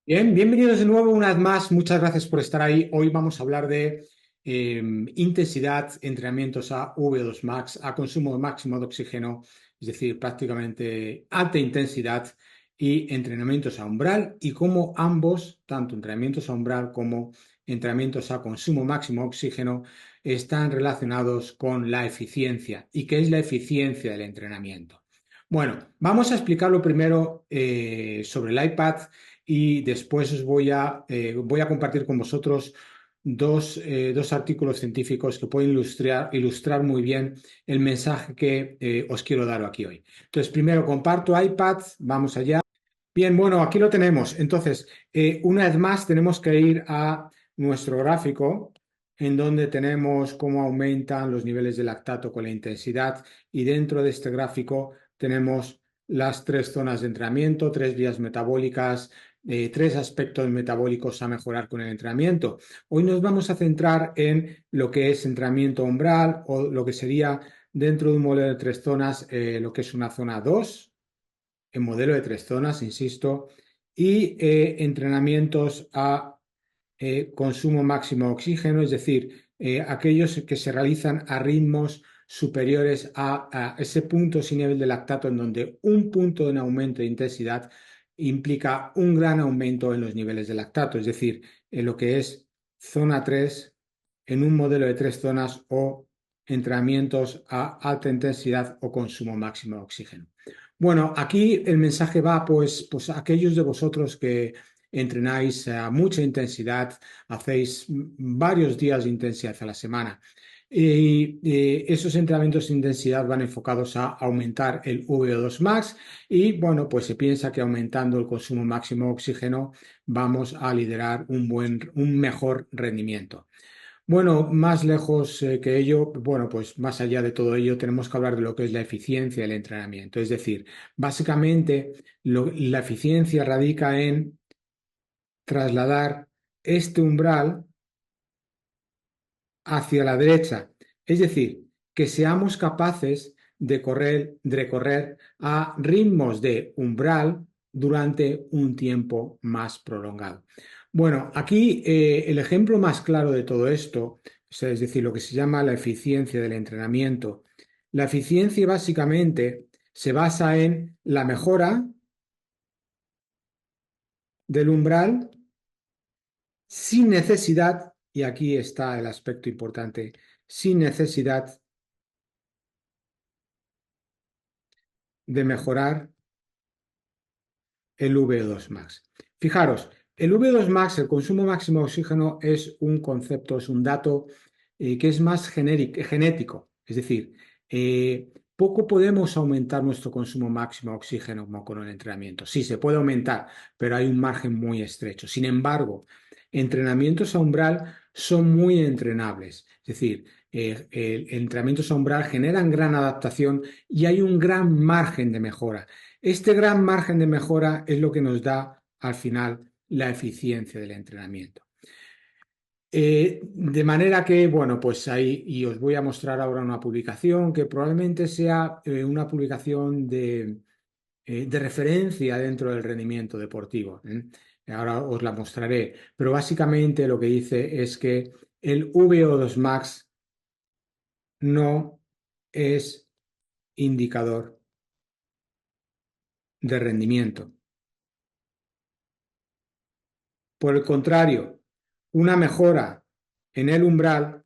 Bien, bienvenidos de nuevo una vez más. Muchas gracias por estar ahí. Hoy vamos a hablar de intensidad, entrenamientos a V2 max, a consumo máximo de oxígeno, es decir, prácticamente alta intensidad y entrenamientos a umbral y cómo ambos, tanto entrenamientos a umbral como entrenamientos a consumo máximo de oxígeno, están relacionados con la eficiencia. ¿Y qué es la eficiencia del entrenamiento? Bueno, vamos a explicarlo primero sobre el iPad y después voy a compartir con vosotros dos artículos científicos que pueden ilustrar muy bien el mensaje que os quiero dar aquí hoy. Entonces, primero comparto iPad, vamos allá. Bien, bueno, aquí lo tenemos. Entonces, una vez más tenemos que ir a nuestro gráfico en donde tenemos cómo aumentan los niveles de lactato con la intensidad y dentro de este gráfico tenemos las tres zonas de entrenamiento, tres vías metabólicas, tres aspectos metabólicos a mejorar con el entrenamiento. Hoy nos vamos a centrar en lo que es entrenamiento umbral o lo que sería dentro de un modelo de tres zonas, lo que es una zona 2 en modelo de tres zonas, insisto, y entrenamientos a consumo máximo de oxígeno, es decir, aquellos que se realizan a ritmos superiores a ese punto sin nivel de lactato en donde un punto en aumento de intensidad implica un gran aumento en los niveles de lactato, es decir, en lo que es zona 3 en un modelo de tres zonas o entrenamientos a alta intensidad o consumo máximo de oxígeno. Bueno, aquí el mensaje va pues a aquellos de vosotros que entrenáis a mucha intensidad, hacéis varios días de intensidad a la semana. Y esos entrenamientos de intensidad van enfocados a aumentar el VO2 max y bueno, pues se piensa que aumentando el consumo máximo de oxígeno vamos a liderar un mejor rendimiento. Bueno, más lejos que ello, bueno, pues más allá de todo ello, tenemos que hablar de lo que es la eficiencia del entrenamiento. Es decir, básicamente la eficiencia radica en trasladar este umbral hacia la derecha. Es decir, que seamos capaces de recorrer a ritmos de umbral durante un tiempo más prolongado. Bueno, aquí el ejemplo más claro de todo esto, es decir, lo que se llama la eficiencia del entrenamiento. La eficiencia básicamente se basa en la mejora del umbral sin necesidad, y aquí está el aspecto importante, sin necesidad de mejorar el V2 max. Fijaros, el V2 max, el consumo máximo de oxígeno, es un concepto, es un dato que es más genético, es decir, poco podemos aumentar nuestro consumo máximo de oxígeno como con el entrenamiento. Sí, se puede aumentar, pero hay un margen muy estrecho. Sin embargo, entrenamientos a umbral son muy entrenables, es decir, entrenamientos a umbral generan gran adaptación y hay un gran margen de mejora. Este gran margen de mejora es lo que nos da al final la eficiencia del entrenamiento. De manera que, bueno, pues ahí, y os voy a mostrar ahora una publicación que probablemente sea una publicación de referencia dentro del rendimiento deportivo. Ahora os la mostraré, pero básicamente lo que dice es que el VO2 max no es indicador de rendimiento. Por el contrario, una mejora en el umbral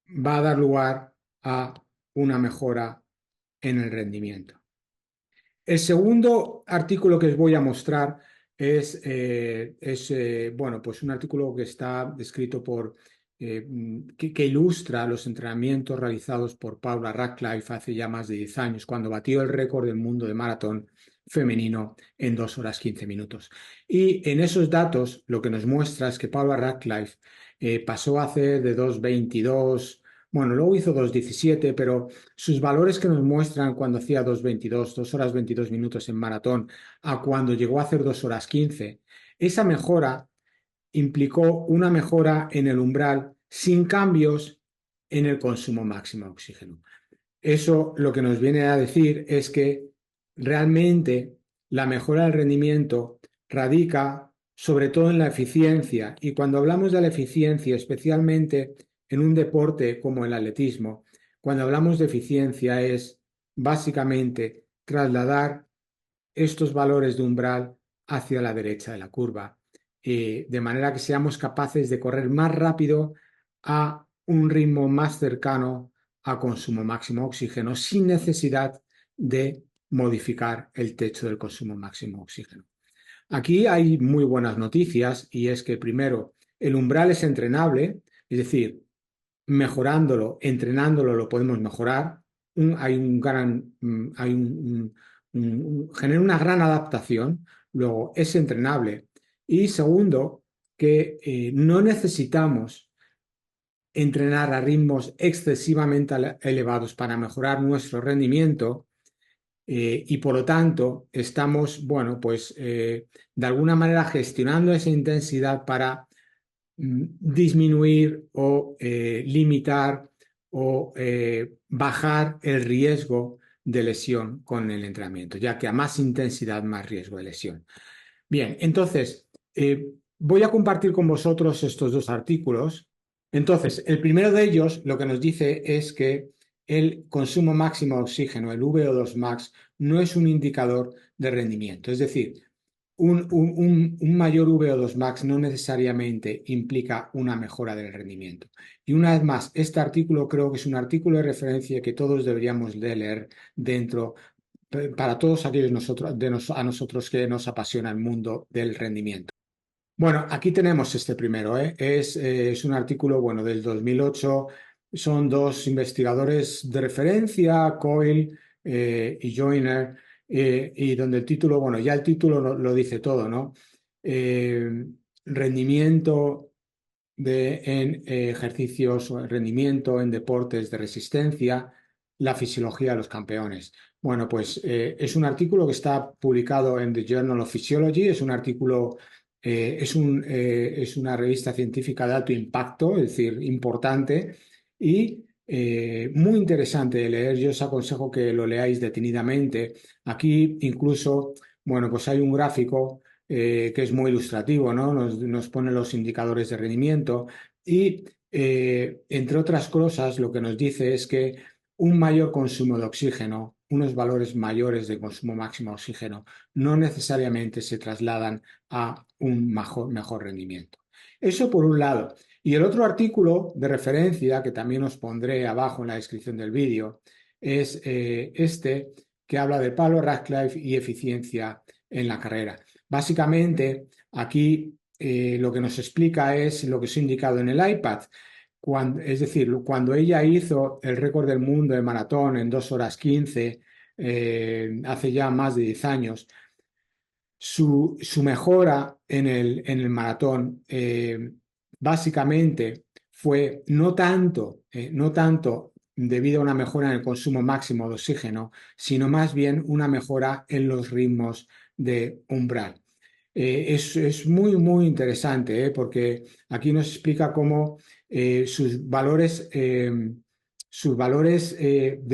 va a dar lugar a una mejora en el rendimiento. El segundo artículo que os voy a mostrar bueno, pues un artículo que está escrito que ilustra los entrenamientos realizados por Paula Radcliffe hace ya más de 10 años, cuando batió el récord del mundo de maratón femenino en 2 horas 15 minutos. Y en esos datos lo que nos muestra es que Paula Radcliffe pasó a hacer de 2:22, bueno, luego hizo 2:17, pero sus valores que nos muestran cuando hacía 2:22, 2 horas 22 minutos en maratón, a cuando llegó a hacer 2 horas 15, esa mejora implicó una mejora en el umbral sin cambios en el consumo máximo de oxígeno. Eso lo que nos viene a decir es que realmente la mejora del rendimiento radica sobre todo en la eficiencia. Y cuando hablamos de la eficiencia, especialmente en un deporte como el atletismo, cuando hablamos de eficiencia es básicamente trasladar estos valores de umbral hacia la derecha de la curva, de manera que seamos capaces de correr más rápido a un ritmo más cercano a consumo máximo de oxígeno sin necesidad de modificar el techo del consumo máximo de oxígeno. Aquí hay muy buenas noticias y es que primero, el umbral es entrenable, es decir, mejorándolo, entrenándolo lo podemos mejorar. Hay un gran, hay genera una gran adaptación, luego es entrenable. Y segundo, que no necesitamos entrenar a ritmos excesivamente elevados para mejorar nuestro rendimiento y por lo tanto estamos, bueno, pues de alguna manera gestionando esa intensidad para disminuir o limitar o bajar el riesgo de lesión con el entrenamiento, ya que a más intensidad, más riesgo de lesión. Bien, entonces, voy a compartir con vosotros estos dos artículos. Entonces, el primero de ellos lo que nos dice es que el consumo máximo de oxígeno, el VO2 max, no es un indicador de rendimiento. Es decir, un mayor VO2 max no necesariamente implica una mejora del rendimiento. Y una vez más, este artículo creo que es un artículo de referencia que todos deberíamos de leer dentro para todos aquellos a nosotros que nos apasiona el mundo del rendimiento. Bueno, aquí tenemos este primero, ¿eh? Es un artículo, bueno, del 2008. Son dos investigadores de referencia, Coyle y Joyner, y donde el título, bueno, ya el título lo dice todo, ¿no? Eh, rendimiento en ejercicios o rendimiento en deportes de resistencia, la fisiología de los campeones. Bueno, pues es un artículo que está publicado en The Journal of Physiology, es un artículo, es una revista científica de alto impacto, es decir, importante y muy interesante de leer. Yo os aconsejo que lo leáis detenidamente. Aquí incluso, bueno, pues hay un gráfico que es muy ilustrativo, ¿no? Nos pone los indicadores de rendimiento y, entre otras cosas, lo que nos dice es que un mayor consumo de oxígeno, unos valores mayores de consumo máximo de oxígeno, no necesariamente se trasladan a un mejor rendimiento. Eso por un lado. Y el otro artículo de referencia, que también os pondré abajo en la descripción del vídeo, es este que habla de Pablo Radcliffe y eficiencia en la carrera. Básicamente, aquí lo que nos explica es lo que os he indicado en el iPad. Es decir, cuando ella hizo el récord del mundo de maratón en 2 horas 15, hace ya más de 10 años, su mejora en el maratón básicamente fue no tanto debido a una mejora en el consumo máximo de oxígeno, sino más bien una mejora en los ritmos de umbral. Es muy, muy interesante, porque aquí nos explica cómo sus valores de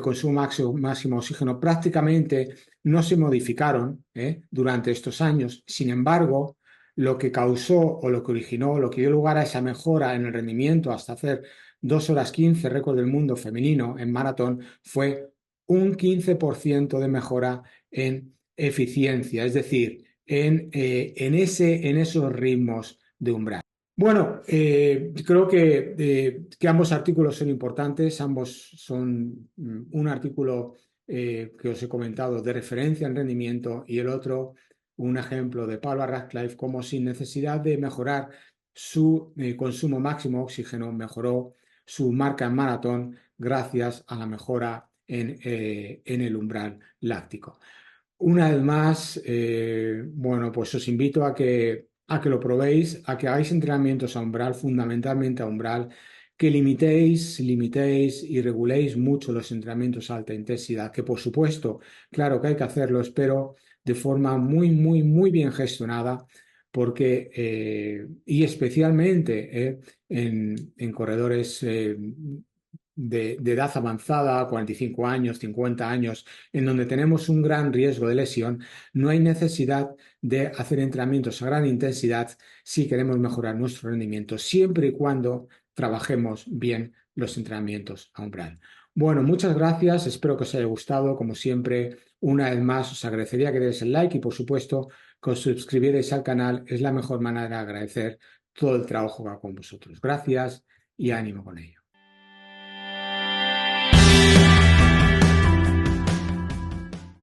consumo máximo de oxígeno prácticamente no se modificaron durante estos años. Sin embargo, lo que causó o lo que originó, lo que dio lugar a esa mejora en el rendimiento hasta hacer 2 horas 15 récord del mundo femenino en maratón fue un 15% de mejora en eficiencia, es decir, en esos ritmos de umbral. Bueno, creo que ambos artículos son importantes, ambos son un artículo que os he comentado de referencia en rendimiento y el otro un ejemplo de Paula Radcliffe, como sin necesidad de mejorar su consumo máximo de oxígeno, mejoró su marca en maratón gracias a la mejora en el umbral láctico. Una vez más, bueno, pues os invito a que lo probéis, a que hagáis entrenamientos a umbral, fundamentalmente a umbral, que limitéis y reguléis mucho los entrenamientos a alta intensidad, que por supuesto, claro que hay que hacerlos, pero de forma muy, muy, muy bien gestionada, porque, y especialmente en corredores de edad avanzada, 45 años, 50 años, en donde tenemos un gran riesgo de lesión, no hay necesidad de hacer entrenamientos a gran intensidad si queremos mejorar nuestro rendimiento, siempre y cuando trabajemos bien los entrenamientos a umbral. Bueno, muchas gracias, espero que os haya gustado. Como siempre, una vez más, os agradecería que deis el like y, por supuesto, que os suscribierais al canal. Es la mejor manera de agradecer todo el trabajo que hago con vosotros. Gracias y ánimo con ello.